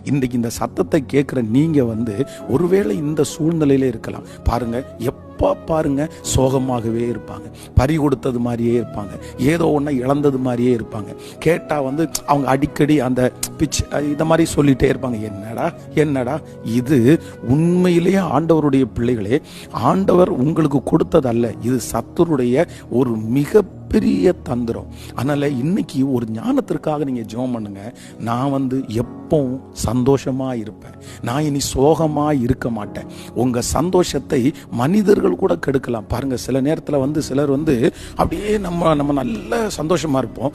இன்றைக்கு இந்த சத்தத்தை கேட்குற நீங்கள் ஒருவேளை இந்த சூழ்நிலையில இருக்கலாம். பாருங்க, பாருங்க சோகமாகவே இருப்பாங்க, பறி கொடுத்தது மாதிரியே இருப்பாங்க, ஏதோ ஒன்று இழந்தது மாதிரியே இருப்பாங்க. கேட்டால் அவங்க அடிக்கடி அந்த பிச் இந்த மாதிரி சொல்லிட்டே இருப்பாங்க. என்னடா இது உண்மையிலேயே ஆண்டவருடைய பிள்ளைகளே, ஆண்டவர் உங்களுக்கு கொடுத்ததல்ல, இது சத்துருடைய ஒரு மிக பெரிய தந்திரம். அதனால இன்னைக்கு ஒரு ஞானத்திற்காக நீங்க ஜெபம் பண்ணுங்க. நான் எப்பவும் சந்தோஷமா இருப்பேன், நான் இனி சோகமா இருக்க மாட்டேன். உங்க சந்தோஷத்தை மனிதர்கள் கூட கெடுக்கலாம். பாருங்க, சில நேரத்தில் சிலர் அப்படியே நம்ம நல்ல சந்தோஷமா இருப்போம்,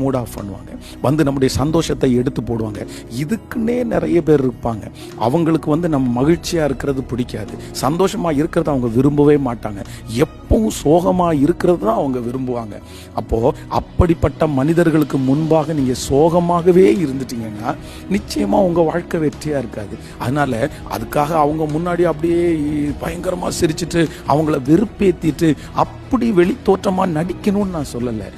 மூட் ஆஃப் பண்ணுவாங்க, நம்முடைய சந்தோஷத்தை எடுத்து போடுவாங்க. இதுக்குன்னே நிறைய பேர் இருப்பாங்க. அவங்களுக்கு நம்ம மகிழ்ச்சியா இருக்கிறது பிடிக்காது, சந்தோஷமா இருக்கிறது அவங்க விரும்பவே மாட்டாங்க. எப்பவும் சோகமா இருக்கிறது தான் அவங்க விரும்புவாங்க. அப்போ அப்படிப்பட்ட மனிதர்களுக்கு முன்பாக நீங்க சோகமாகவே இருந்துட்டீங்கன்னா நிச்சயமா உங்க வாழ்க்கை வெற்றியா இருக்காது. அதனால அதுக்காக அவங்க முன்னாடி அப்படியே பயங்கரமா சிரிச்சுட்டு அவங்கள வெறுப்பேத்திட்டு அப்படி வெளித்தோற்றமா நடிக்கணும்னு நான் சொல்லல.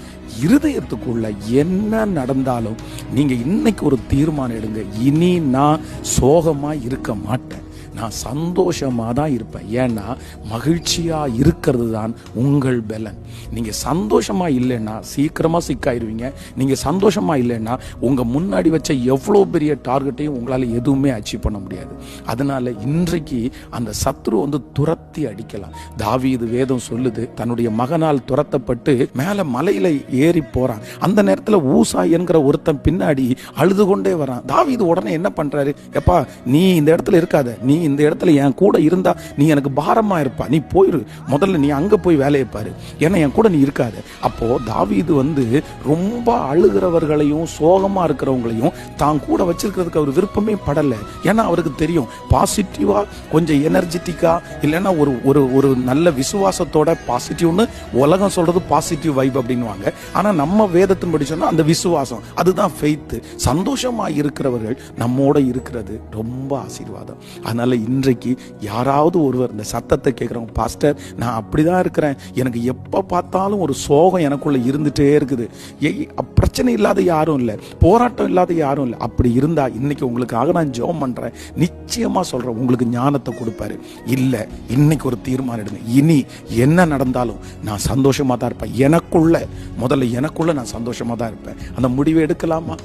இருதயத்துக்குள்ள என்ன நடந்தாலும் நீங்க இன்னைக்கு ஒரு தீர்மானம் எடுங்க, இனி நான் சோகமா இருக்க மாட்டேன், நான் சந்தோஷமா தான் இருப்பேன். ஏன்னா மகிழ்ச்சியா இருக்கிறது தான் உங்கள் பலன். நீங்க சந்தோஷமா இல்லைன்னா சீக்கிரமா சிக்காயிருவீங்க. நீங்க சந்தோஷமா இல்லைன்னா உங்க முன்னாடி வச்ச எவ்வளோ பெரிய டார்கெட்டையும் உங்களால எதுவுமே அச்சீவ் பண்ண முடியாது. அதனால இன்றைக்கு அந்த சத்ரு துரத்தி அடிக்கலாம். தாவீது வேதம் சொல்லுது, தன்னுடைய மகனால் துரத்தப்பட்டு மேல மலையில ஏறி போறான். அந்த நேரத்தில் ஊசா என்கிற ஒருத்தன் பின்னாடி அழுது கொண்டே வரான். தாவீது உடனே என்ன பண்றாரு, எப்பா நீ இந்த இடத்துல இருக்காத, நீ இந்த இடத்துல என் கூட இருந்தா நீ எனக்கு பாரமா இருப்பா, நீ போயிரு, முதல்ல நீ அங்க போய் வேலையை பாரு, ஏன்னா என் கூட நீ இருக்காத. அப்போ தாவீது ரொம்ப அழுகிறவர்களையும் சோகமா இருக்கிறவங்களையும் தான் கூட வச்சிருக்கிறதுக்கு அவர் விருப்பமே படல. ஏன்னா அவருக்கு தெரியும், பாசிட்டிவா கொஞ்சம் எனர்ஜெட்டிக்கா இல்லைன்னா ஒரு நல்ல விசுவாசத்தோட, பாசிட்டிவ்னு உலகம் சொல்றது பாசிட்டிவ் வைப் அப்படின்வாங்க, ஆனா நம்ம வேதத்தின்படி சொன்னா அந்த விசுவாசம், அதுதான் ஃபெய்த். சந்தோஷமா இருக்கிறவர்கள் நம்மோட இருக்கிறது ரொம்ப ஆசீர்வாதம். அதனால இன்றைக்கு யாராவது ஒருவர் இந்த சத்தத்தை கேட்குறவங்க, பாஸ்டர் நான் அப்படிதான் இருக்கிறேன், எனக்கு எப்போ பார்த்தாலும் ஒரு சோகம் எனக்குள்ள இருந்துட்டே இருக்குது, பிரச்சனை இல்லாத யாரும் இல்லை, போராட்டம் இல்லாத யாரும் இல்லை, அப்படி இருந்தா இன்னைக்கு உங்களுக்காக நான் ஜெபம் பண்றேன். நிச்சயமா சொல்றேன், உங்களுக்கு ஞானத்தை கொடுப்பாரு. இல்லை, இன்னைக்கு ஒரு தீர்மானம் எடுங்க, இனி என்ன நடந்தாலும் நான் சந்தோஷமா தான் இருப்பேன். எனக்குள்ள நான் சந்தோஷமா தான் இருப்பேன். அந்த முடிவை எடுக்கலாமா?